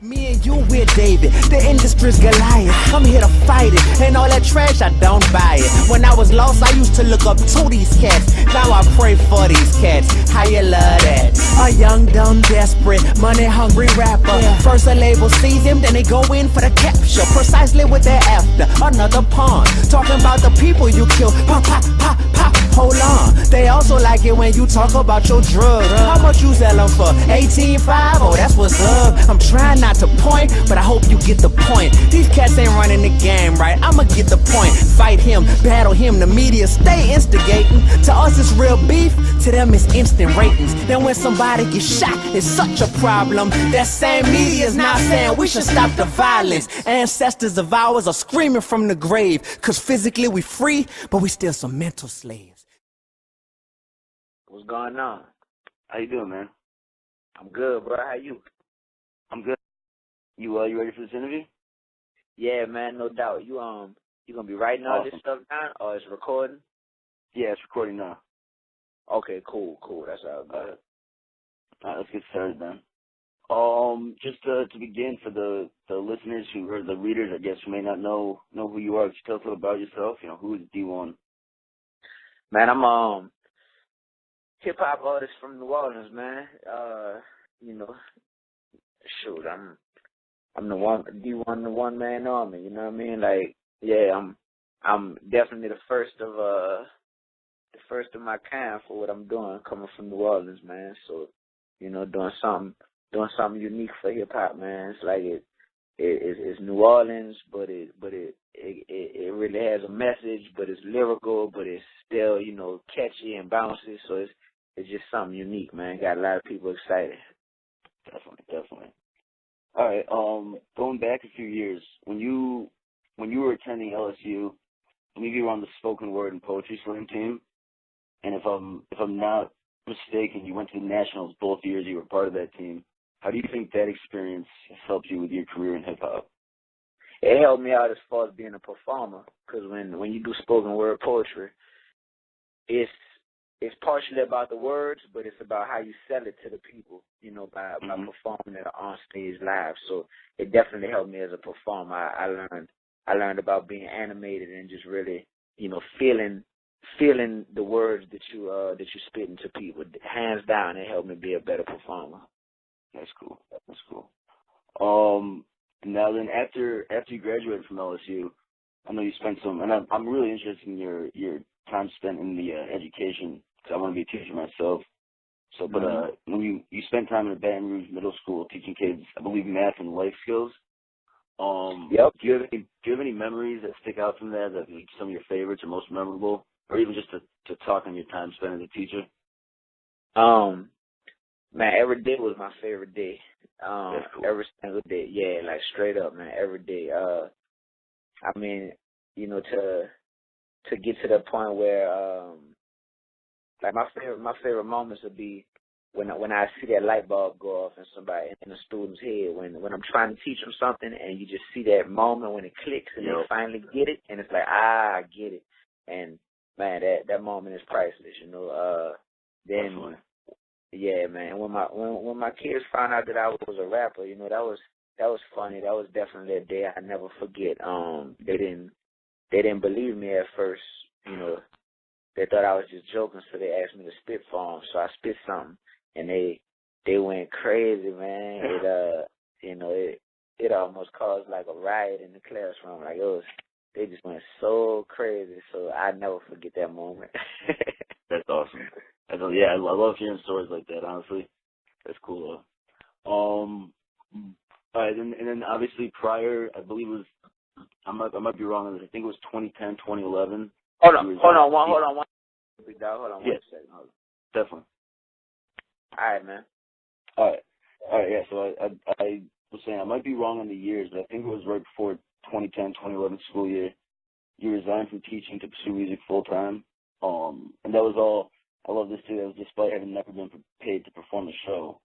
Me and you, we're David, the industry's Goliath. I'm here to fight it, and all that trash, I don't buy it. When I was lost, I used to look up to these cats. Now I pray for these cats. How you love that? A young, dumb, desperate, money-hungry rapper. First a label sees him, then they go in for the capture. Precisely what they're after, another pawn. Talking about the people you kill, pop, pop, pop, pop. Hold on, they also like it when you talk about your drugs. How much you sell them for? 18.5? Oh, that's what's up. I'm trying not to point, but I hope you get the point. These cats ain't running the game right, I'ma get the point. Fight him, battle him, the media stay instigating. To us it's real beef, to them it's instant ratings. Then when somebody gets shot, it's such a problem. That same media is now saying we should stop the violence. Ancestors of ours are screaming from the grave, cause physically we free, but we still some mental slaves. What's going on? How you doing, man? I'm good, bro. How you? I'm good. You ready for this interview? Yeah, man, no doubt. You gonna be writing all this stuff down, or it's recording? Yeah, it's recording now. Okay, cool. That's all good. All right, let's get started then. Just to begin, for the listeners or the readers, I guess, who may not know who you are, just tell us a little about yourself. You know, who is Dee-1? Man, I'm hip hop artist from New Orleans, man. Shoot, I'm the one Dee-1, the one man army. You know what I mean? Like, yeah, I'm definitely the first of my kind for what I'm doing, coming from New Orleans, man. So, you know, doing something unique for hip hop, man. It's like it's New Orleans, but it really has a message, but it's lyrical, but it's still, you know, catchy and bouncy. So it's just something unique, man. Got a lot of people excited. Definitely. All right. Going back a few years, when you were attending LSU, I believe you were on the spoken word and poetry slam team, and if I'm not mistaken, you went to the Nationals both years you were part of that team. How do you think that experience has helped you with your career in hip hop? It helped me out as far as being a performer, because when you do spoken word poetry, it's partially about the words, but it's about how you sell it to the people, you know, by performing it on stage live. So it definitely helped me as a performer. I learned about being animated and just really, you know, feeling the words that you spit into people. Hands down, it helped me be a better performer. That's cool. Now then, after you graduated from LSU, I know you spent some, and I'm really interested in your time spent in the education, because I want to be a teacher myself. So, but when you spent time in a Baton Rouge middle school teaching kids, I believe, math and life skills. Yep. Do you have any memories that stick out from that like some of your favorites or most memorable, or even just to talk on your time spent as a teacher? Man, every day was my favorite day. That's cool. Every single day. Yeah, like straight up, man, every day. I mean, you know, to get to the point where like my favorite moments would be when I see that light bulb go off in a student's head when I'm trying to teach them something, and you just see that moment when it clicks and they finally get it, and it's like, I get it. And man, that moment is priceless, you know. Then Definitely. Yeah, man. When my kids found out that I was a rapper, you know, that was funny. That was definitely a day I never forget. They didn't believe me at first, you know. They thought I was just joking, so they asked me to spit for them. So I spit something, and they went crazy, man. It almost caused like a riot in the classroom. Like they just went so crazy. So I never forget that moment. That's awesome. I love hearing stories like that, honestly. That's cool, though. All right, and then obviously prior, I believe it was, I might be wrong on this, I think it was 2010, 2011. Hold on one second. Hold on. Definitely. All right, man. All right, yeah, so I was saying, I might be wrong on the years, but I think it was right before 2010, 2011 school year. You resigned from teaching to pursue music full-time, and that was all. I love this too. That was despite having never been paid to perform the show.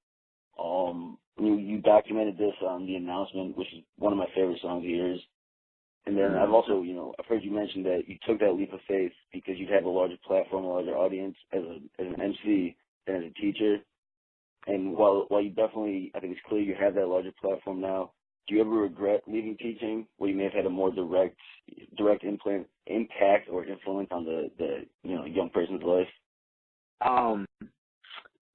You documented this on The Announcement, which is one of my favorite songs of yours. And then I've also, I've heard you mention that you took that leap of faith because you'd have a larger platform, a larger audience as an MC than as a teacher. And while you definitely, I think it's clear you have that larger platform now, do you ever regret leaving teaching, where you may have had a more direct impact or influence on the young person's life?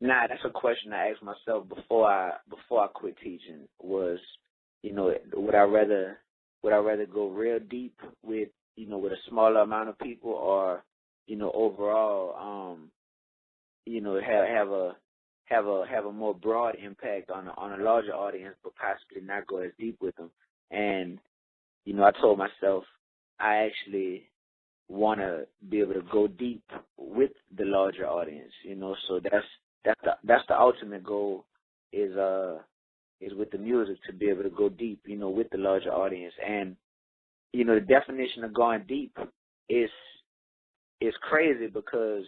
Nah, that's a question I asked myself before I quit teaching. Was, would I rather go real deep with with a smaller amount of people, or overall have a more broad impact on a larger audience, but possibly not go as deep with them. And I told myself I actually want to be able to go deep with the larger audience. So that's the ultimate goal is with the music, to be able to go deep, with the larger audience. And the definition of going deep is crazy, because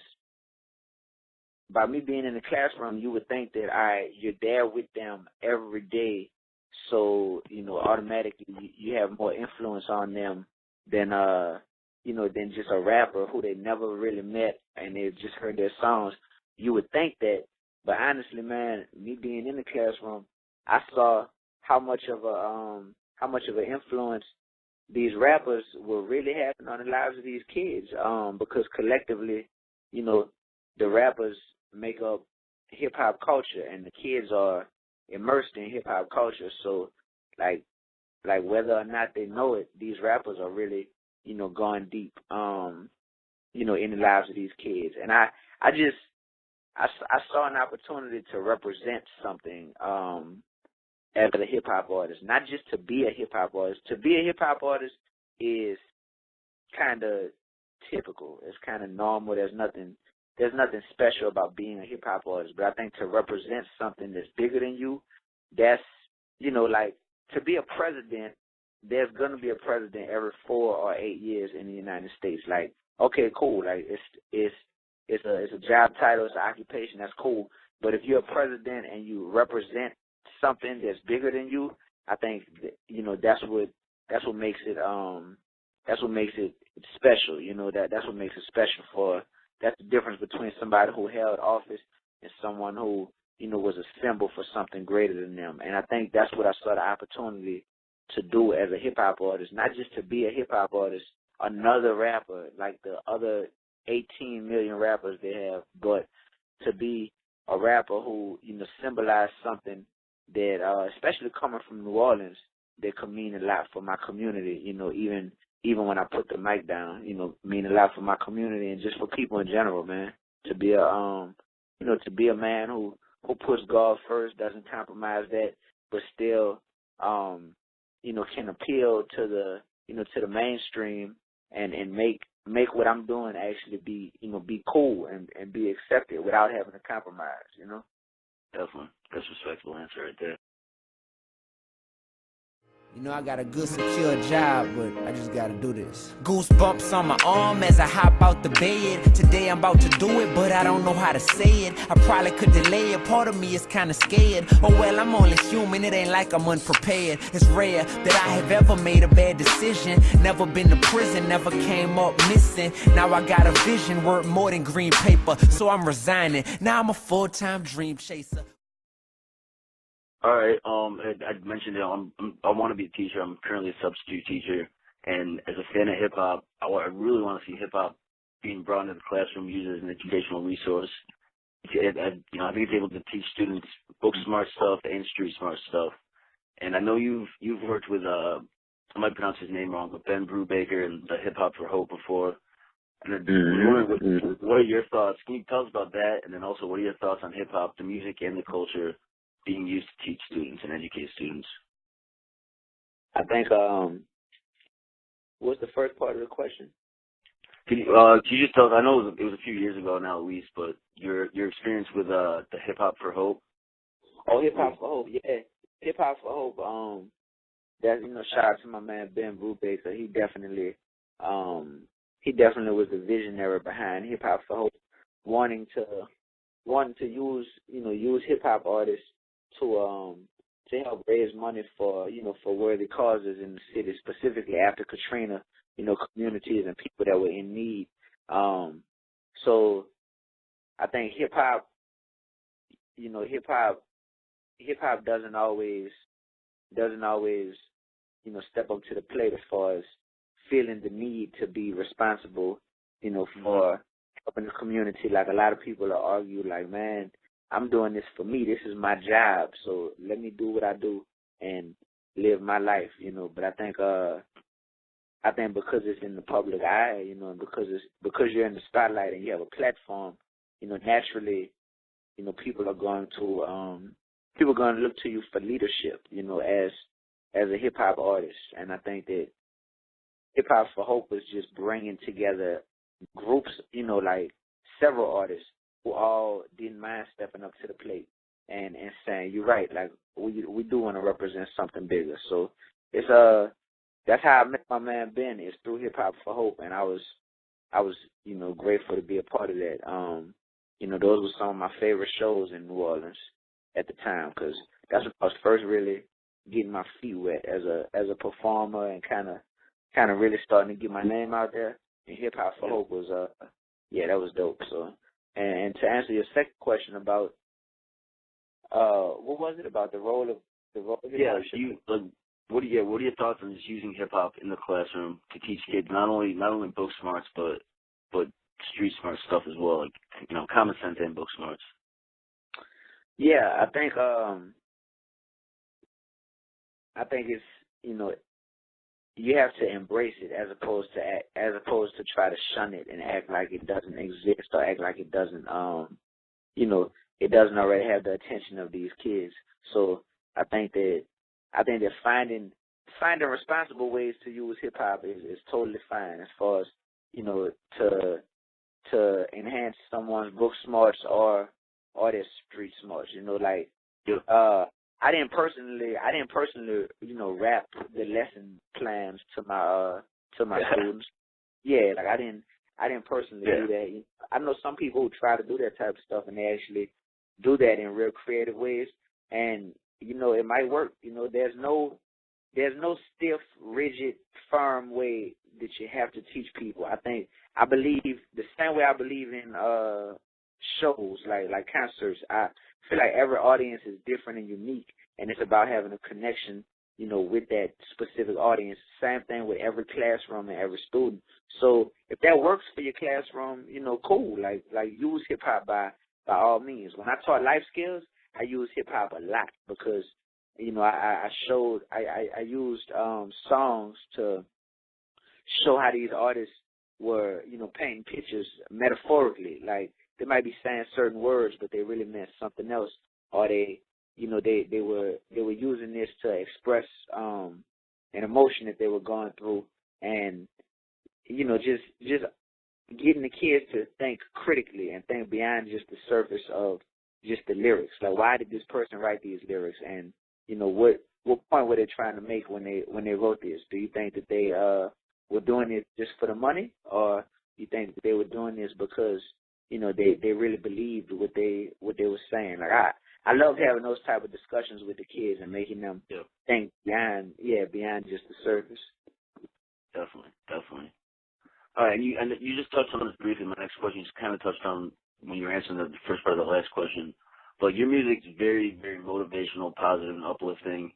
by me being in the classroom, you would think that you're there with them every day, so automatically you have more influence on them than than just a rapper who they never really met and they've just heard their songs. You would think that, but honestly, man, me being in the classroom, I saw how much of an influence these rappers were really having on the lives of these kids. Because collectively, the rappers make up hip hop culture, and the kids are immersed in hip hop culture. So, like whether or not they know it, these rappers are really, going deep, in the lives of these kids. And I saw an opportunity to represent something as a hip hop artist, not just to be a hip hop artist. To be a hip hop artist is kind of typical. It's kind of normal. There's nothing special about being a hip hop artist. But I think to represent something that's bigger than you, that's like to be a president. There's gonna be a president every 4 or 8 years in the United States. Like, okay, cool. Like it's a job title, it's an occupation. That's cool. But if you're a president and you represent something that's bigger than you, I think that's what makes it special. That's what makes it special for. That's the difference between somebody who held office and someone who was a symbol for something greater than them. And I think that's what I saw the opportunity to do as a hip hop artist, not just to be a hip hop artist, another rapper like the other 18 million rappers they have, but to be a rapper who symbolized something that, especially coming from New Orleans, that could mean a lot for my community. Even when I put the mic down, mean a lot for my community and just for people in general, man. To be a man who puts God first, doesn't compromise that, but still can appeal to the mainstream and make what I'm doing actually be cool and be accepted without having to compromise. Definitely. That's a respectful answer right there. I got a good secure job, but I just gotta do this. Goosebumps on my arm as I hop out the bed. Today I'm about to do it, but I don't know how to say it. I probably could delay it, part of me is kinda scared. Oh well, I'm only human, it ain't like I'm unprepared. It's rare that I have ever made a bad decision. Never been to prison, never came up missing. Now I got a vision worth more than green paper, so I'm resigning. Now I'm a full-time dream chaser. All right. I mentioned it. I want to be a teacher. I'm currently a substitute teacher, and as a fan of hip hop, I really want to see hip hop being brought into the classroom, used as an educational resource. I think it's able to teach students book smart stuff and street smart stuff. And I know you've worked with I might pronounce his name wrong, but Ben Brubaker and the Hip Hop for Hope before. And I was wondering, what are your thoughts? Can you tell us about that? And then also, what are your thoughts on hip hop, the music, and the culture being used to teach students and educate students? I think, what's the first part of the question? Can you just tell us, I know it was a few years ago now at least, but your experience with the Hip Hop for Hope? Oh, Hip Hop for Hope, yeah. Hip Hop for Hope, that, shout out to my man Ben Brubaker. He definitely was the visionary behind Hip Hop for Hope, wanting to use hip hop artists to help raise money for worthy causes in the city, specifically after Katrina, communities and people that were in need. So I think hip hop, you know, hip-hop doesn't always, you know, step up to the plate as far as feeling the need to be responsible, you know, for helping the community. Like a lot of people will argue, like, man, I'm doing this for me. This is my job, so let me do what I do and live my life, you know. But I think because it's in the public eye, you know, and because you're in the spotlight and you have a platform, you know, naturally, you know, people are going to look to you for leadership, you know, as a hip hop artist. And I think that Hip Hop for Hope is just bringing together groups, you know, like several artists who all didn't mind stepping up to the plate and saying, you're right, like we do want to represent something bigger. So it's that's how I met my man Ben, is through Hip Hop for Hope, and I was you know, grateful to be a part of that. You know, those were some of my favorite shows in New Orleans at the time, because that's when I was first really getting my feet wet as a performer and kind of really starting to get my name out there. And Hip Hop for Hope was that was dope. So and to answer your second question about what was it about the role of hip-hop? What are your thoughts on just using hip hop in the classroom to teach kids not only book smarts but street smart stuff as well, like, you know, common sense and book smarts? Yeah, I think it's, you know, you have to embrace it as opposed to try to shun it and act like it doesn't exist or act like it doesn't you know, it doesn't already have the attention of these kids. So I think that finding responsible ways to use hip hop is totally fine, as far as, you know, to enhance someone's book smarts or their street smarts. You know, like I didn't personally, you know, rap the lesson plans to my students. Yeah, like I didn't personally do that. You know, I know some people who try to do that type of stuff and they actually do that in real creative ways, and you know, it might work. You know, there's no stiff, rigid, firm way that you have to teach people. I believe the same way I believe in shows like concerts. I feel like every audience is different and unique, and it's about having a connection, you know, with that specific audience. Same thing with every classroom and every student. So if that works for your classroom, you know, cool. Like use hip hop by all means. When I taught life skills, I use hip hop a lot because, you know, I used songs to show how these artists were, you know, painting pictures metaphorically. Like they might be saying certain words, but they really meant something else, or they were using this to express an emotion that they were going through, and you know, just getting the kids to think critically and think beyond just the surface of just the lyrics. Like, why did this person write these lyrics, and you know, what point were they trying to make when they wrote this? Do you think that they were doing it just for the money, or you think that they were doing this because, you know, they really believed what they were saying? Like I love having those type of discussions with the kids and making them think beyond just the surface. Definitely. All right, and you just touched on this briefly. My next question just kind of touched on when you were answering the first part of the last question. But your music is very, very motivational, positive, and uplifting.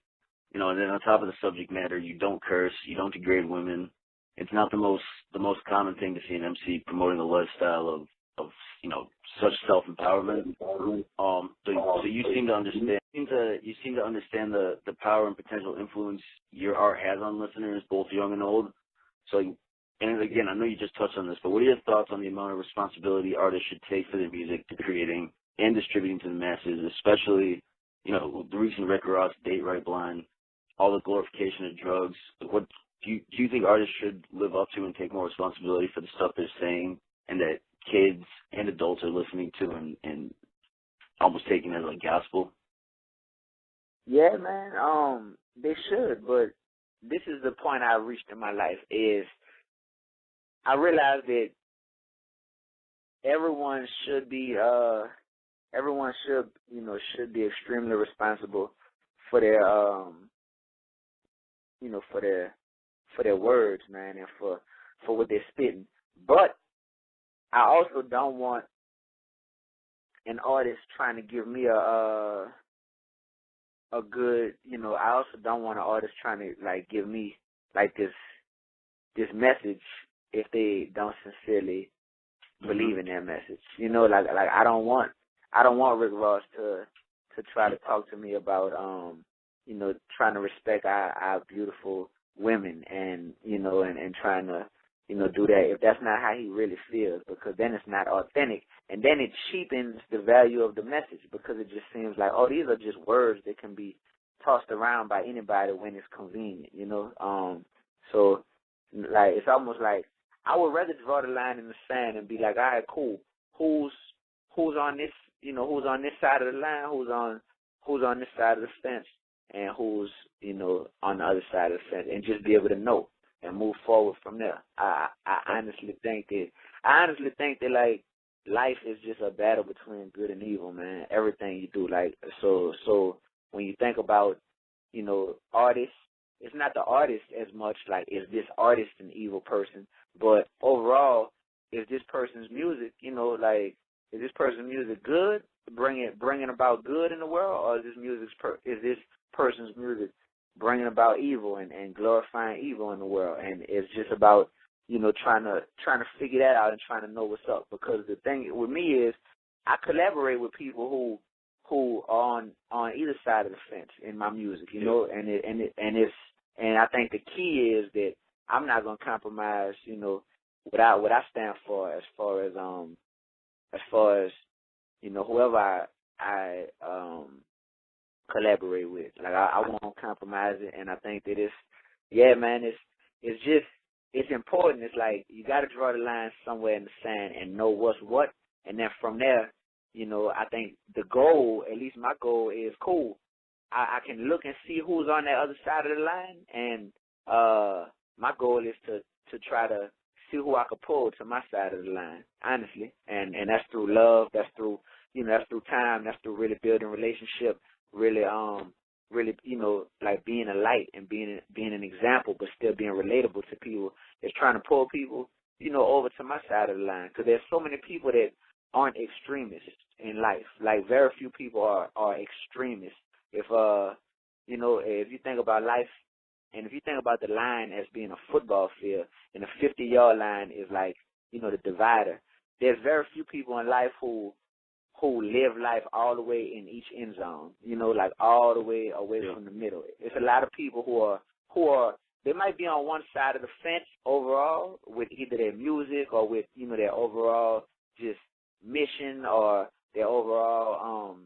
You know, and then on top of the subject matter, you don't curse, you don't degrade women. It's not the most common thing to see an MC promoting a lifestyle of you know, such self-empowerment. So you seem to understand. You seem to understand the power and potential influence your art has on listeners, both young and old. So, and again, I know you just touched on this, but what are your thoughts on the amount of responsibility artists should take for their music to creating and distributing to the masses, especially, you know, the recent Rick Ross Date Right Blind, all the glorification of drugs? What do you think artists should live up to and take more responsibility for the stuff they're saying, and that kids and adults are listening to and almost taking it as like gospel? Yeah, man, they should, but this is the point I reached in my life, is I realized that everyone should be extremely responsible for their for their words, man, and for what they're spitting. But I also don't want an artist trying to give me a good, I also don't want an artist trying to like give me like this message if they don't sincerely believe in their message. Like I don't want Rick Ross to try to talk to me about trying to respect our beautiful women and and trying to do that if that's not how he really feels, because then it's not authentic, and then it cheapens the value of the message, because it just seems like, oh, these are just words that can be tossed around by anybody when it's convenient, so like it's almost like I would rather draw the line in the sand and be like, all right, cool, who's on this who's on this side of the line, who's on this side of the fence, and who's on the other side of the fence, and just be able to know and move forward from there. I honestly think that like life is just a battle between good and evil, man. Everything you do, like so when you think about artists, it's not the artist as much like is this artist an evil person, but overall is this person's music like is this person's music good, bringing about good in the world, or is this person's music bringing about evil and glorifying evil in the world? And it's just about trying to figure that out and trying to know what's up. Because the thing with me is I collaborate with people who are on either side of the fence in my music, and I think the key is that I'm not gonna compromise what I stand for as far as whoever I collaborate with. Like I won't compromise it, and I think that it's important. It's like you got to draw the line somewhere in the sand and know what's what, and then from there, I think the goal, at least my goal, is cool. I can look and see who's on that other side of the line, and my goal is to try to see who I could pull to my side of the line, honestly, and that's through love, that's through that's through time, that's through really building relationship, really like being a light and being an example, but still being relatable to people. It's trying to pull people over to my side of the line, because there's so many people that aren't extremists in life. Like very few people are extremists. If if you think about life, and if you think about the line as being a football field, and the 50-yard line is like the divider, there's very few people in life who live life all the way in each end zone, like all the way away from the middle. It's a lot of people who are they might be on one side of the fence overall with either their music or with their overall just mission or their overall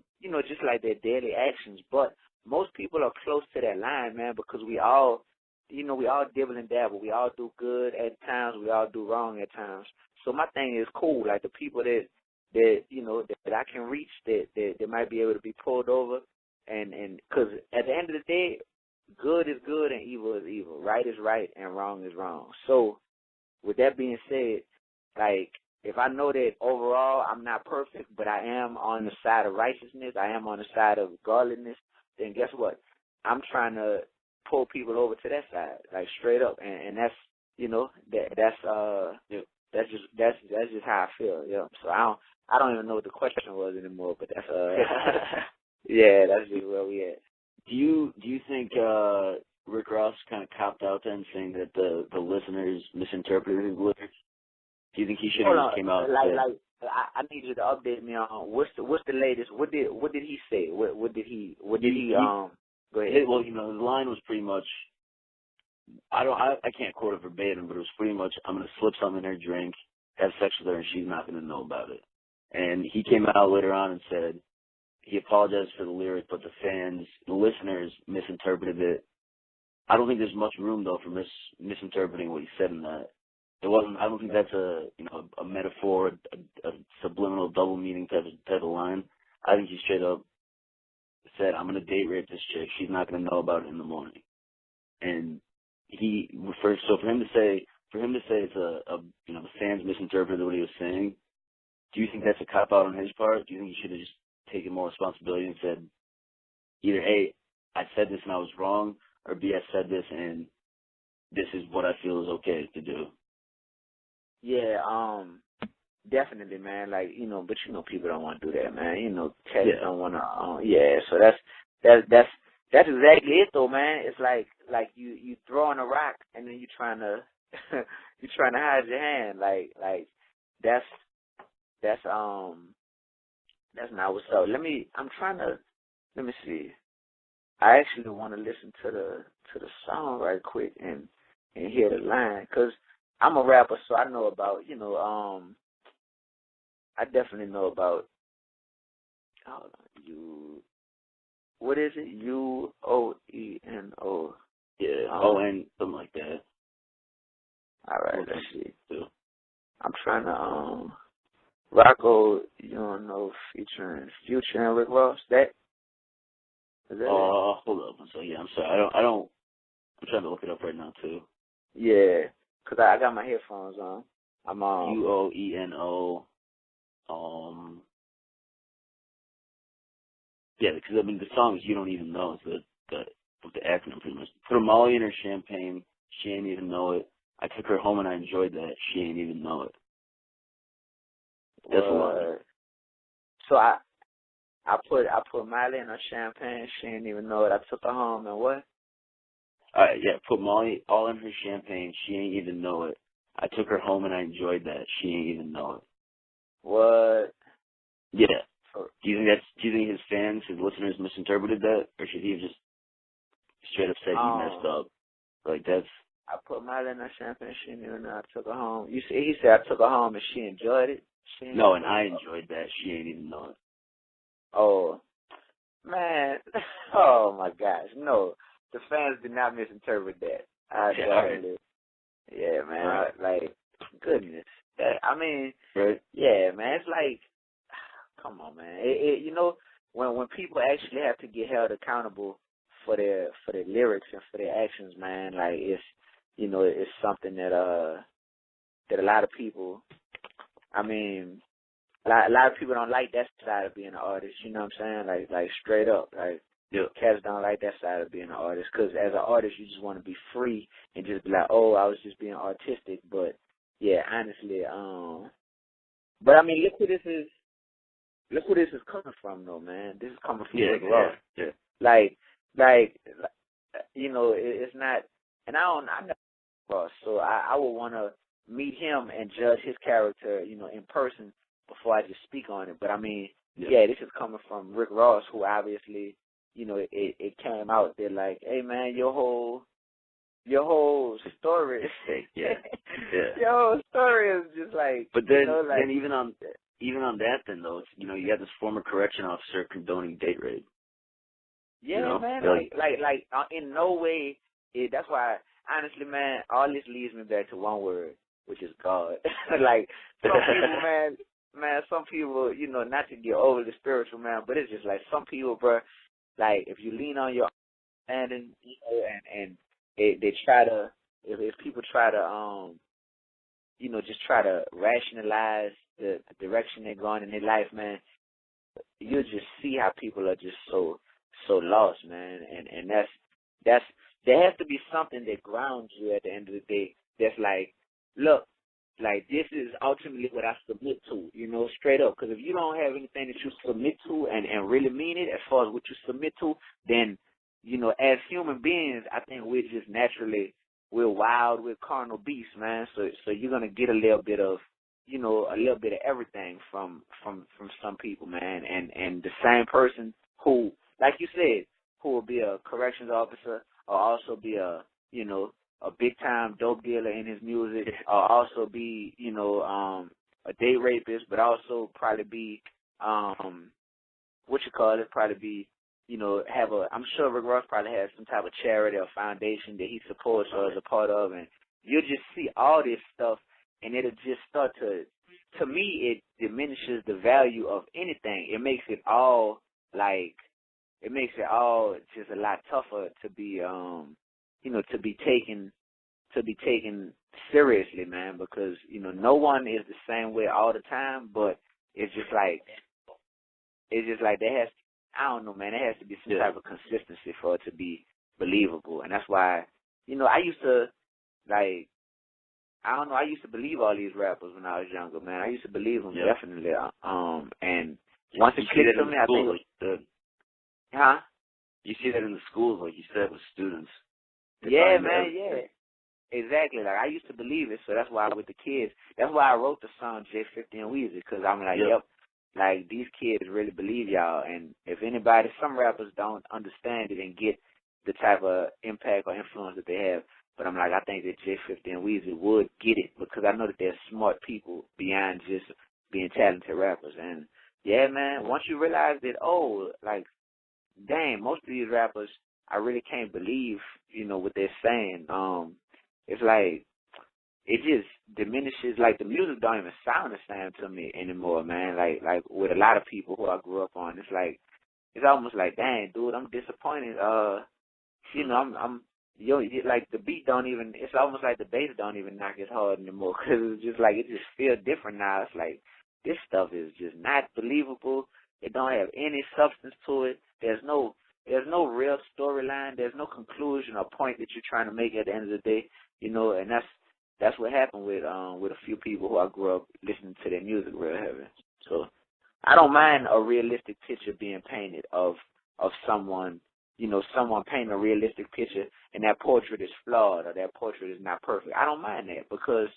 just like their daily actions. But most people are close to that line, man, because we all we all dibble and dabble. We all do good at times. We all do wrong at times. So my thing is cool. Like the people that I can reach, that might be able to be pulled over, and because at the end of the day, good is good and evil is evil. Right is right and wrong is wrong. So with that being said, like if I know that overall I'm not perfect, but I am on the side of righteousness, I am on the side of godliness, then guess what? I'm trying to pull people over to that side, like straight up, and that's that's just how I feel. Yeah. So I don't even know what the question was anymore, but that's yeah, that's just where we at. Do you think Rick Ross kind of copped out then, saying that the listeners misinterpreted his lyrics? Do you think he should have just came out? I need you to update me on what's the latest. What did he say? What did he go ahead. Well, the line was pretty much, I can't quote it verbatim, but it was pretty much, I'm going to slip something in her drink, have sex with her, and she's not going to know about it. And he came out later on and said he apologized for the lyric, but the listeners misinterpreted it. I don't think there's much room, though, for misinterpreting what he said in that. It wasn't. I don't think that's a metaphor, a subliminal double meaning type of line. I think he straight up said, "I'm going to date rape this chick. She's not going to know about it in the morning." And he refers. So for him to say it's the fans misinterpreted what he was saying. Do you think that's a cop out on his part? Do you think he should have just taken more responsibility and said, either A, I said this and I was wrong, or B, I said this and this is what I feel is okay to do? Yeah, definitely, man. Like, you know, but you know, people don't want to do that, man. You know, cats Yeah. don't want to. Yeah, so that's exactly it, though, man. It's like you throwing a rock and then you trying to you trying to hide your hand. Like that's not what's up. Let me see. I actually want to listen to the song right quick and hear the line, cause I'm a rapper, so I know about, you know, I definitely know about, hold on, what is it? UOENO. Yeah, O-N, something like that. All right, let's see. I'm trying to, Rocco, you don't know, featuring Future and Rick Ross. Is that it? Hold up. So yeah, I'm sorry. I don't. I'm trying to look it up right now too. Yeah, cause I got my headphones on. I'm UOENO. Yeah, because I mean the songs you don't even know. It's the acronym pretty much. Put a Molly in her champagne. She ain't even know it. I took her home and I enjoyed that. She ain't even know it. That's a line. So I put Miley in her champagne. She didn't even know it. I took her home and what? Alright, yeah. Put Molly all in her champagne. She ain't even know it. I took her home and I enjoyed that. She ain't even know it. What? Yeah. Do you think his fans, his listeners misinterpreted that? Or should he have just straight up said he messed up? Like, that's... I put Miley in her champagne, she didn't even know I took her home. He said I took her home and she enjoyed it? No, and I enjoyed that. She ain't even know it. Oh, man. Oh, my gosh. No, the fans did not misinterpret that. Yeah, man. Right. Like, goodness. I mean, right. Yeah, man. It's like, come on, man. You know, when people actually have to get held accountable for their lyrics and for their actions, man, like it's something that a lot of people, I mean, a lot of people don't like that side of being an artist. You know what I'm saying? Like straight up, like cats don't like that side of being an artist, because as an artist, you just want to be free and just be like, oh, I was just being artistic. But yeah, honestly, but I mean, look who this is coming from, though, man. This is coming from Rick Ross. Yeah. Like, you know, it's not, and I know Ross, so I would want to meet him and judge his character, you know, in person before I just speak on it. But I mean, this is coming from Rick Ross, who obviously, you know, it came out there like, hey, man, your whole story, your whole story is just like. But then, you know, like, then even on that, then though, it's, you know, you got this former correction officer condoning date rape. Yeah, you know? man. Like, in no way. That's why, honestly, man, all this leads me back to one word, which is God. Like, some people, man, some people, you know, not to get overly spiritual, man, but it's just like some people, bro, like, if you lean on your understanding, you know, and they try to, if people try to, you know, just try to rationalize the direction they're going in their life, man, you'll just see how people are just so lost, man. And that's there has to be something that grounds you at the end of the day. That's like, look, like, this is ultimately what I submit to, you know, straight up. Because if you don't have anything that you submit to and really mean it as far as what you submit to, then, you know, as human beings, I think we're just naturally, we're wild, we're carnal beasts, man. So you're gonna get a little bit of, you know, a little bit of everything from some people, man. And the same person who, like you said, who will be a corrections officer or also be a, you know, a big time dope dealer in his music, or also be, you know, a date rapist, but also probably be, probably be, you know, I'm sure Rick Ross probably has some type of charity or foundation that he supports or is a part of, and you'll just see all this stuff, and it'll just start to me, it diminishes the value of anything. It makes it all just a lot tougher to be, you know, to be taken seriously, man, because, you know, no one is the same way all the time, but it's just like there has, I don't know, man, there has to be some type of consistency for it to be believable. And that's why, you know, I used to, like, I don't know. I used to believe all these rappers when I was younger, man. I used to believe them definitely. And once it clicked to me, I think. Like you said. Huh? You see that in the schools, like you said, with students. Yeah, man. Yeah. Exactly. Like I used to believe it, so that's why with the kids, that's why I wrote the song J50 and Weezy, because I'm like, yep, like these kids really believe y'all, and if anybody, some rappers don't understand it and get the type of impact or influence that they have, but I'm like, I think that J50 and Weezy would get it, because I know that they're smart people beyond just being talented rappers, and yeah, man, once you realize that, oh, like, dang, most of these rappers, I really can't believe, what they're saying. It's like, it just diminishes, like the music don't even sound the same to me anymore, man. Like with a lot of people who I grew up on, it's like, it's almost like, dang, dude, I'm disappointed. Like the beat don't even, it's almost like the bass don't even knock as hard anymore, because it's just like, it just feels different now. It's like, this stuff is just not believable. It don't have any substance to it. There's no real storyline. There's no conclusion or point that you're trying to make at the end of the day, and that's what happened with a few people who I grew up listening to their music real heavy. So I don't mind a realistic picture being painted of someone, someone painting a realistic picture and that portrait is flawed or that portrait is not perfect. I don't mind that, because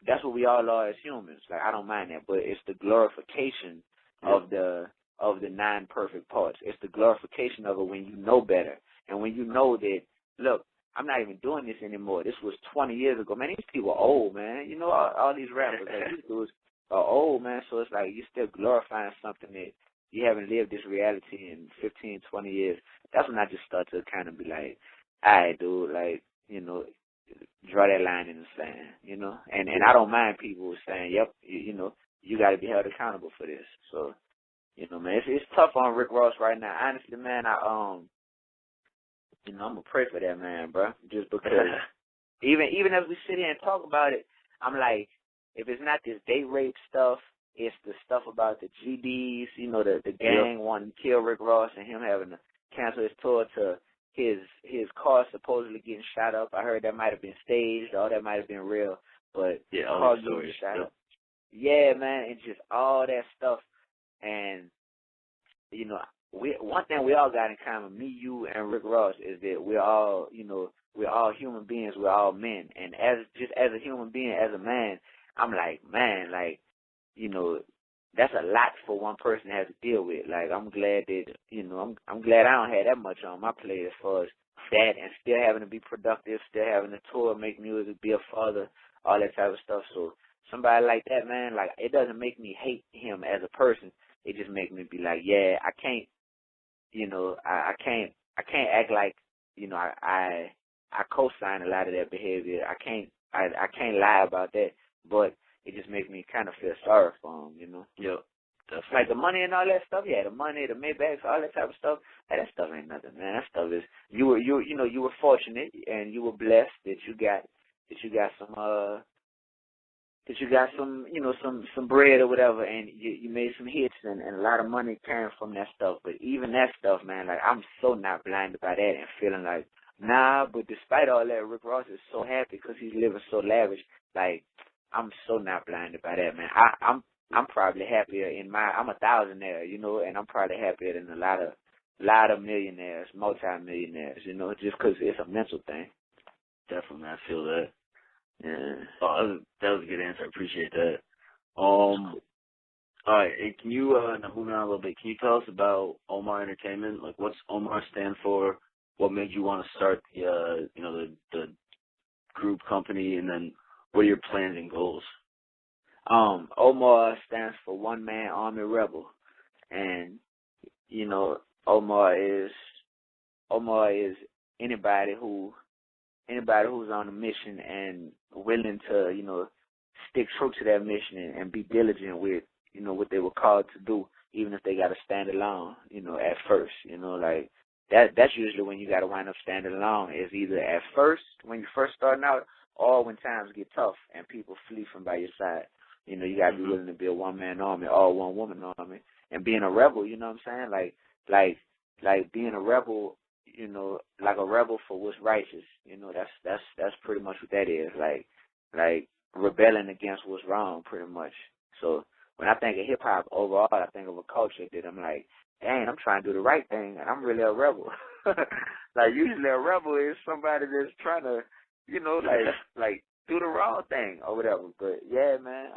that's what we all are as humans. Like, I don't mind that, but it's the glorification of the non-perfect parts. It's the glorification of it when you know better, and when you know that, look, I'm not even doing this anymore. This was 20 years ago. Man, these people are old, man. All these rappers, like, these dudes are old, man. So it's like you're still glorifying something that you haven't lived this reality in 15, 20 years. That's when I just start to kind of be like, all right, dude, like, draw that line in the sand, And I don't mind people saying, yep, you got to be held accountable for this. So, man, it's tough on Rick Ross right now. Honestly, man, I'm gonna pray for that man, bro. Just because, even as we sit here and talk about it, I'm like, if it's not this date rape stuff, it's the stuff about the GDs, the gang wanting to kill Rick Ross and him having to cancel his tour to his car supposedly getting shot up. I heard that might have been staged, or that might have been real, but all the stories. Shot up. Yeah, man, and just all that stuff, and one thing we all got in common, me, you, and Rick Ross, is that we're all human beings. We're all men, and as a human being, as a man, I'm like, man, like, that's a lot for one person to have to deal with. Like, I'm glad that, I'm glad I don't have that much on my plate as far as that, and still having to be productive, still having to tour, make music, be a father, all that type of stuff. So somebody like that, man, like, it doesn't make me hate him as a person. It just makes me be like, yeah, I can't, I can't act like, I co-sign a lot of that behavior. I can't lie about that, but it just makes me kind of feel sorry for him, Yep. Definitely. Like the money and all that stuff, the money, the Maybachs, all that type of stuff. That stuff ain't nothing, man. That stuff is, you were fortunate and you were blessed that you got some bread or whatever, and you made some hits and a lot of money came from that stuff. But even that stuff, man, like, I'm so not blinded by that and feeling like, nah, but despite all that, Rick Ross is so happy because he's living so lavish. Like, I'm so not blinded by that, man. I'm probably happier I'm a thousandaire, and I'm probably happier than a lot of millionaires, multi-millionaires, just because it's a mental thing. Definitely, I feel that. Yeah. Oh, that was a good answer. I appreciate that. All right, and can you, now moving on a little bit, can you tell us about Omar Entertainment? Like, what's Omar stand for? What made you want to start the group company, and then what are your plans and goals? Omar stands for One Man Army Rebel, and Omar is anybody who's on a mission and willing to stick true to that mission and be diligent with what they were called to do, even if they got to stand alone. At first, like that's usually when you got to wind up standing alone. Is either at first when you're first starting out, or when times get tough and people flee from by your side. You got to be willing to be a one-man army or one-woman army. And being a rebel, you know what I'm saying? Like being a rebel, like a rebel for what's righteous. That's pretty much what that is. Like rebelling against what's wrong, pretty much. So when I think of hip hop overall, I think of a culture that I'm like, dang, I'm trying to do the right thing, and I'm really a rebel. Like usually a rebel is somebody that's trying to, like do the wrong thing or whatever. But yeah, man.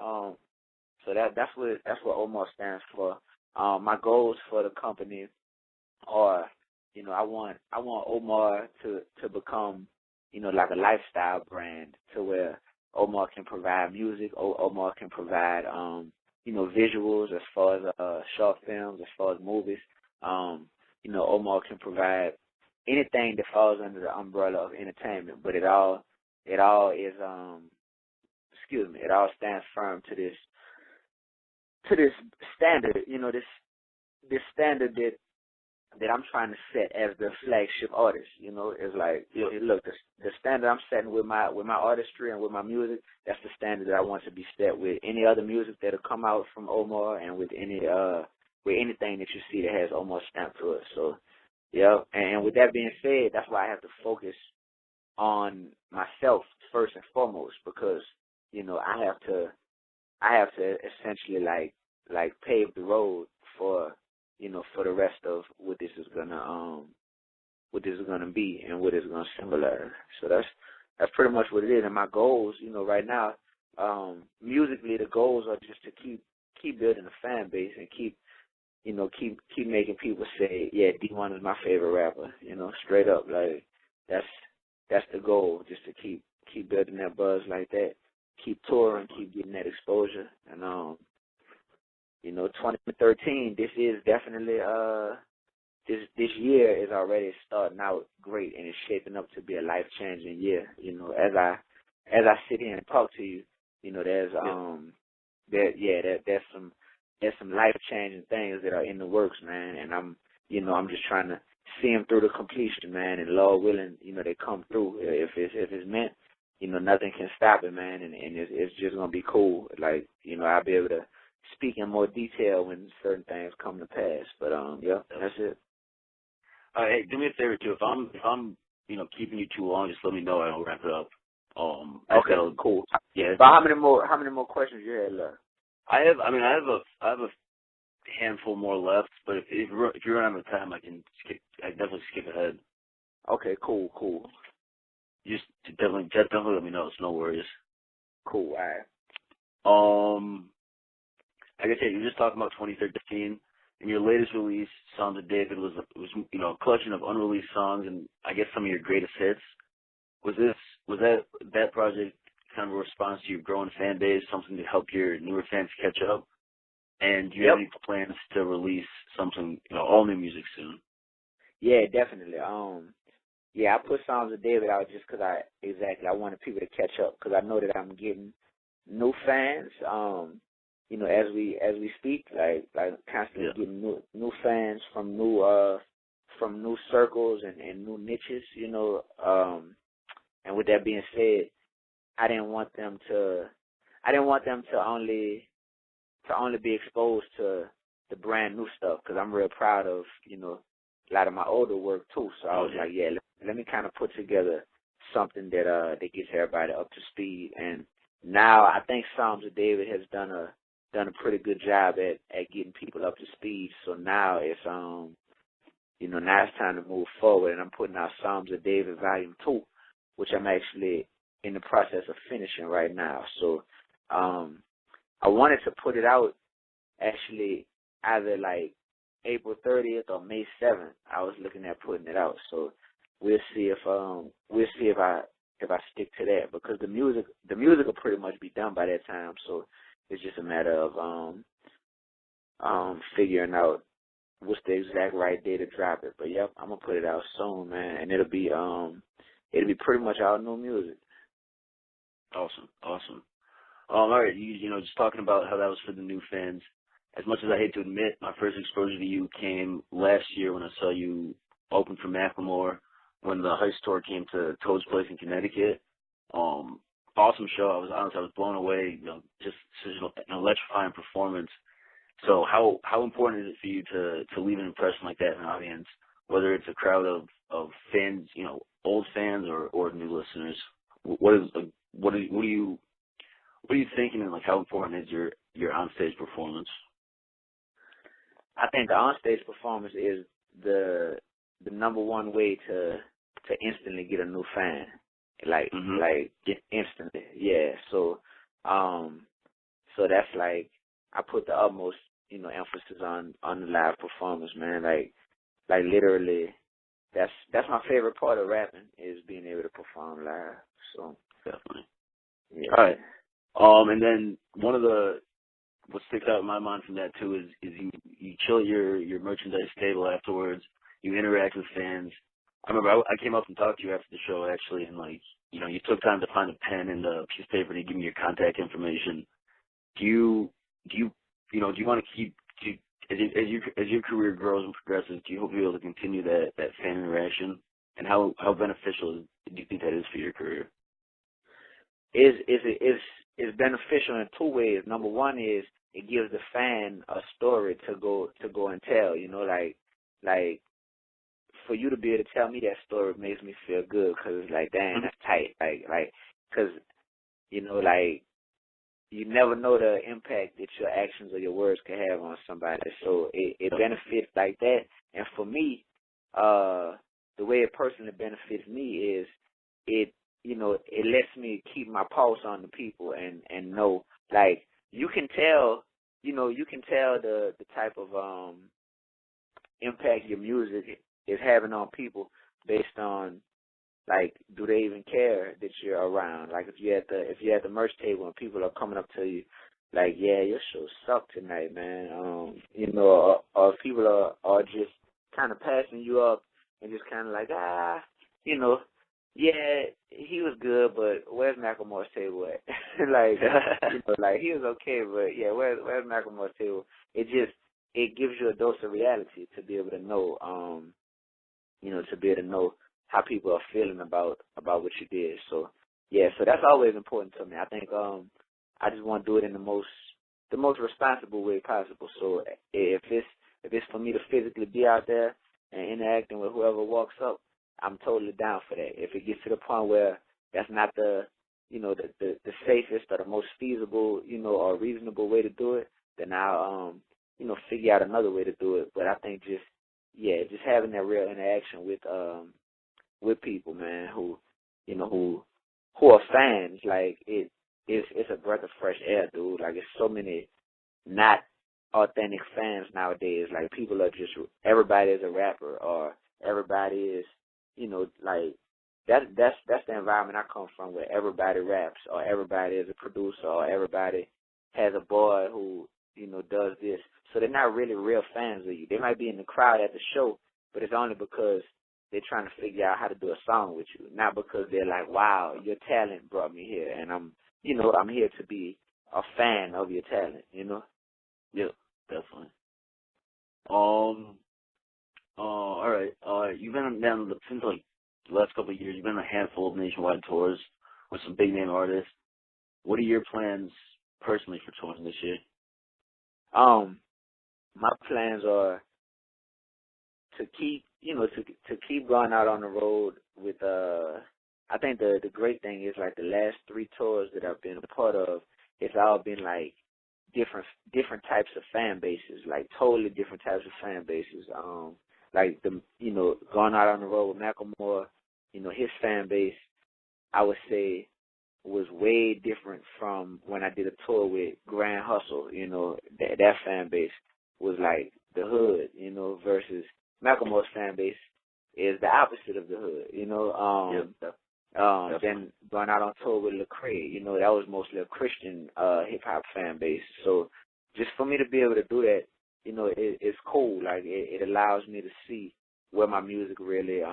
So that's what Omar stands for. My goals for the company are, I want Omar to become, like a lifestyle brand to where Omar can provide music, Omar can provide, visuals as far as short films, as far as movies. Omar can provide anything that falls under the umbrella of entertainment, but it all is it all stands firm to this standard, this standard that I'm trying to set as the flagship artist. Is like, look, the standard I'm setting with my artistry and with my music, that's the standard that I want to be set with any other music that'll come out from Omar, and with anything that you see that has Omar stamp to it. So yeah, and with that being said, that's why I have to focus on myself first and foremost, because I have to essentially like pave the road for the rest of what this is gonna be and what it's gonna symbolize. So that's pretty much what it is. And my goals, right now, musically, the goals are just to keep building a fan base and keep making people say, yeah, Dee-1 is my favorite rapper. Straight up, like that's the goal, just to keep building that buzz like that, keep touring, keep getting that exposure, and 2013, this is definitely this year is already starting out great, and it's shaping up to be a life-changing year. As I sit here and talk to you, there's there's some life-changing things that are in the works, man, and I'm just trying to see them through the completion, man, and Lord willing, they come through. If it's meant, nothing can stop it, man, and it's just gonna be cool. Like, I'll be able to speak in more detail when certain things come to pass. But yeah, that's it. Hey, do me a favor too. If I'm keeping you too long, just let me know and I'll wrap it up. Okay, cool. Yeah. But how many more questions you had left? I have a handful more left, but if you run out of time, I definitely skip ahead. Okay, cool. Just definitely let me know. It's no worries. Cool. All right. Like I said, you were just talking about 2013, and your latest release, Songs of David, was a collection of unreleased songs, and I guess some of your greatest hits. Was that project kind of a response to your growing fan base, something to help your newer fans catch up? And do you have any plans to release something, all new music soon? Yeah, definitely. I put Songs of David out just because I wanted people to catch up, because I know that I'm getting new fans. As we speak, like constantly getting new fans from new circles and new niches. And with that being said, I didn't want them to only be exposed to the brand new stuff, because I'm real proud of a lot of my older work too. So I was like, let me kind of put together something that gets everybody up to speed. And now I think Psalms of David has done a pretty good job at getting people up to speed. So now it's now it's time to move forward, and I'm putting out Psalms of David Volume 2, which I'm actually in the process of finishing right now. So I wanted to put it out actually either like April 30th or May 7th. I was looking at putting it out. So we'll see if I stick to that, because the music will pretty much be done by that time. So it's just a matter of figuring out what's the exact right day to drop it. But yep, I'm gonna put it out soon, man, and it'll be pretty much all new music. Awesome. All right, just talking about how that was for the new fans. As much as I hate to admit, my first exposure to you came last year when I saw you open for Macklemore when the Heist tour came to Toad's Place in Connecticut. Awesome show. I was blown away. Just such an electrifying performance. So how important is it for you to leave an impression like that in an audience whether it's a crowd of fans, you know, old fans or new listeners? What are you thinking, and like how important is your onstage performance? I think the onstage performance is the number one way to instantly get a new fan. Like instantly. Yeah. So so that's like I put the utmost, you know, emphasis on the live performance, man. Like literally that's my favorite part of rapping is being able to perform live. So definitely. Yeah. All right. And then what sticks out in my mind from that too is you chill at your merchandise table afterwards. You interact with fans. I remember I came up and talked to you after the show actually, and like, you know, you took time to find a pen and a piece of paper to give me your contact information. Do you want to keep as your career grows and progresses? Do you hope you'll be able to continue that fan interaction? And how beneficial do you think that is for your career? Is beneficial in two ways. Number one is it gives the fan a story to go and tell. You know, like for you to be able to tell me that story makes me feel good because it's like, damn, that's tight. Like, because you know, like you never know the impact that your actions or your words can have on somebody. So it benefits like that. And for me, the way it personally benefits me is it lets me keep my pulse on the people and know, like, you can tell the type of impact your music is having on people based on, like, do they even care that you're around? Like, if you're at the merch table and people are coming up to you, like, yeah, your show sucked tonight, man. Or if people are just kind of passing you up and just kind of like, yeah, he was good, but where's Macklemore's table at? like he was okay, but yeah, where's Macklemore's table? It gives you a dose of reality to be able to know, to be able to know how people are feeling about what you did. So yeah, so that's always important to me. I think I just want to do it in the most responsible way possible. So if it's for me to physically be out there and interacting with whoever walks up, I'm totally down for that. If it gets to the point where that's not the safest or the most feasible, or reasonable way to do it, then I'll figure out another way to do it. But I think just having that real interaction with people, man, who are fans, like it's a breath of fresh air, dude. Like, it's so many not authentic fans nowadays. Like, people are just, everybody is a rapper, or everybody is, like, that's the environment I come from, where everybody raps, or everybody is a producer, or everybody has a boy who does this. So they're not really real fans of you. They might be in the crowd at the show, but it's only because they're trying to figure out how to do a song with you, not because they're like, wow, your talent brought me here, and I'm here to be a fan of your talent, Yeah, definitely. All right. You've been down since like the last couple of years. You've been on a handful of nationwide tours with some big name artists. What are your plans personally for touring this year? My plans are to keep keep going out on the road with I think the great thing is, like, the last 3 tours that I've been a part of, it's all been like different types of fan bases, like totally different types of fan bases. Like going out on the road with Macklemore, his fan base, I would say, was way different from when I did a tour with Grand Hustle. That fan base was like the hood, versus Macklemore's fan base is the opposite of the hood, Then going out on tour with Lecrae, that was mostly a Christian hip hop fan base. So just for me to be able to do that, it's cool. Like, it allows me to see where my music really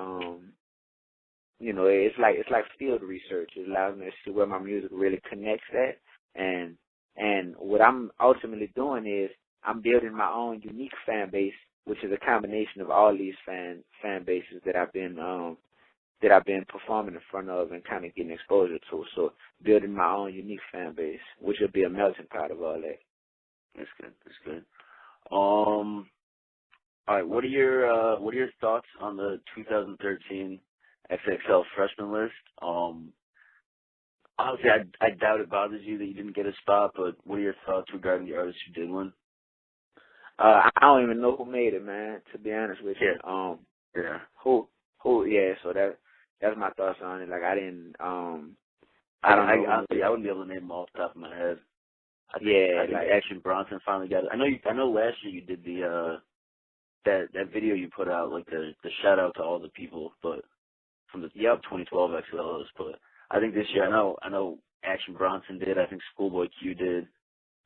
it's like field research. It allows me to see where my music really connects at, and what I'm ultimately doing is I'm building my own unique fan base, which is a combination of all these fan bases that I've been performing in front of and kind of getting exposure to. So building my own unique fan base, which will be a melting pot of all that. That's good. All right, what are your thoughts on the 2013 XXL freshman list? Honestly, I doubt it bothers you that you didn't get a spot, but what are your thoughts regarding the artists who did win? I don't even know who made it, man, to be honest with you. Yeah. Yeah, so that's my thoughts on it. Like, I didn't, I wouldn't be able to name them off the top of my head. I think like Action Bronson finally got it. I know last year you did the that video you put out, like the shout out to all the people, but from the 2012 XLs. But I think this year, I know Action Bronson did. I think Schoolboy Q did.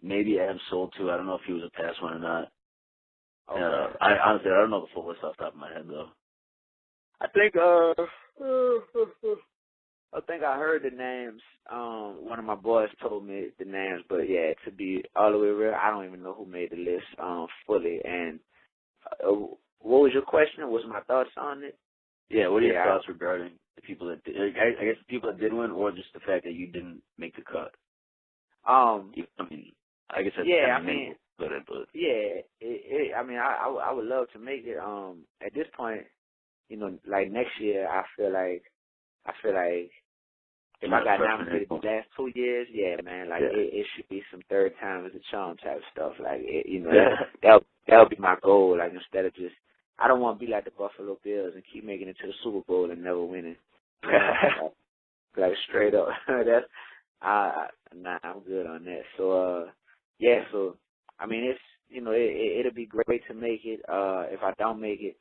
Maybe Ab Soul too. I don't know if he was a past one or not. okay. I honestly don't know the full list off the top of my head though. I think I heard the names. One of my boys told me the names, but yeah, to be all the way real, I don't even know who made the list fully. And what was your question? What was my thoughts on it? Yeah, what are your thoughts regarding the people that did, I guess the people that did win, or just the fact that you didn't make the cut? I guess that's but I would love to make it. At this point, like next year, I feel like if I got nominated the last 2 years, yeah, man, like it should be some third time as a charm type of stuff. Like that'll be my goal. Like instead of just, I don't want to be like the Buffalo Bills and keep making it to the Super Bowl and never winning. Like straight up, I'm good on that. So so I mean it's it'll be great to make it. If I don't make it,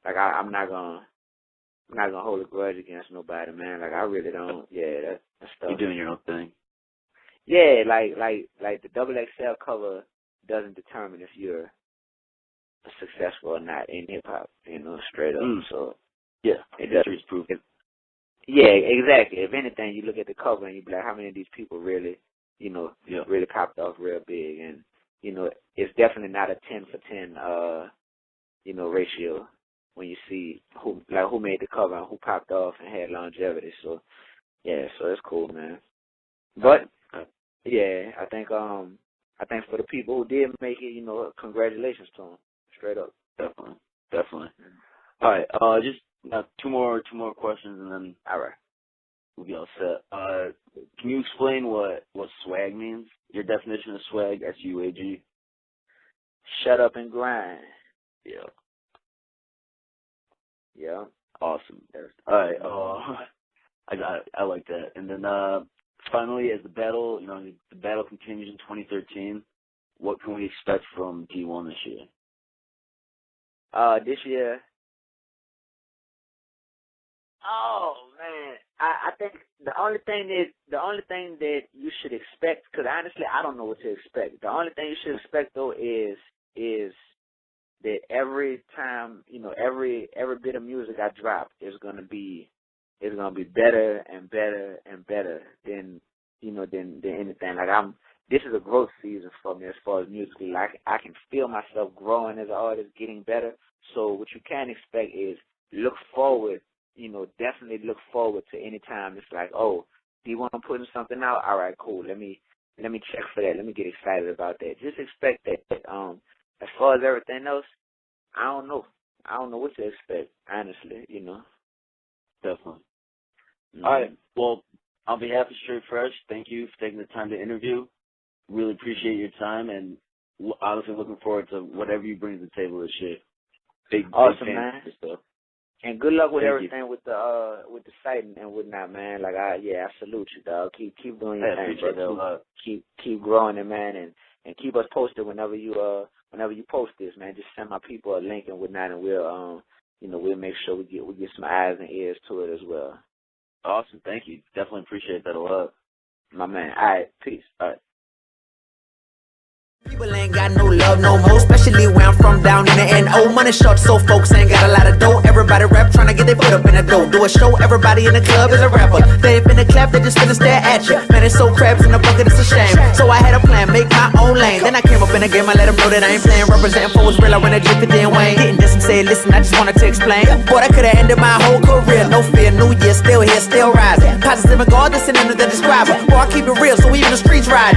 like I'm not gonna hold a grudge against nobody, man. Like I really don't. Yeah, that's stuff. You're doing your own thing. Yeah, like the XXL cover doesn't determine if you're successful or not in hip hop. Straight up. So yeah, it does. History's proof. Yeah, exactly. If anything, you look at the cover and you be like, how many of these people really, really popped off real big? And it's definitely not a 10 for 10, ratio when you see who made the cover and who popped off and had longevity. So yeah, so it's cool, man. But yeah, I think for the people who did make it, congratulations to them. Straight up. Definitely. All right, just two more questions and then we'll be all set. Can you explain what swag means? Your definition of swag, SUAG. Shut up and grind. Yeah. Yeah. Awesome. All right. I got it. I like that. And then finally, as the battle continues in 2013, what can we expect from Dee-1 this year? This year. Oh man, I think the only thing that you should expect, because honestly I don't know what to expect. The only thing you should expect though is that every time, every bit of music I drop is gonna be better and better and better than anything. Like this is a growth season for me as far as musically. Like I can feel myself growing as an artist, getting better. So what you can expect is look forward. Definitely look forward to any time it's like, oh, Dee-1 putting something out? All right, cool. Let me check for that. Let me get excited about that. Just expect that. As far as everything else, I don't know. I don't know what to expect, honestly, Definitely. All right. Well, on behalf of Straight Fresh, thank you for taking the time to interview. Really appreciate your time, and honestly looking forward to whatever you bring to the table this year. Awesome, big man. Stuff. And good luck with everything with the site and whatnot, man. Like I salute you, dog. Keep doing your thing, bro. Keep growing it, man, and keep us posted whenever you post this, man. Just send my people a link and whatnot, and we'll make sure we get some eyes and ears to it as well. Awesome, thank you. Definitely appreciate that a lot, my man. All right, peace. All right. People ain't got no love no more, especially where I'm from down in the N.O. Money short, so folks ain't got a lot of dough. Everybody rap trying to get their foot up in the dough. Do a show, everybody in the club is a rapper. They ain't finna clap, they just finna stare at you. Man, it's so crabs in the bucket, it's a shame. So I had a plan, make my own lane. Then I came up in the game, I let them know that I ain't playing. Representing for what's real, I win a drip, it didn't Wayne. Didn't just say, listen, I just wanted to explain. Boy, that could've ended my whole career. No fear, new year, still here, still rising. Positive regardless, and that describe it. Boy, I keep it real, so even the streets ride.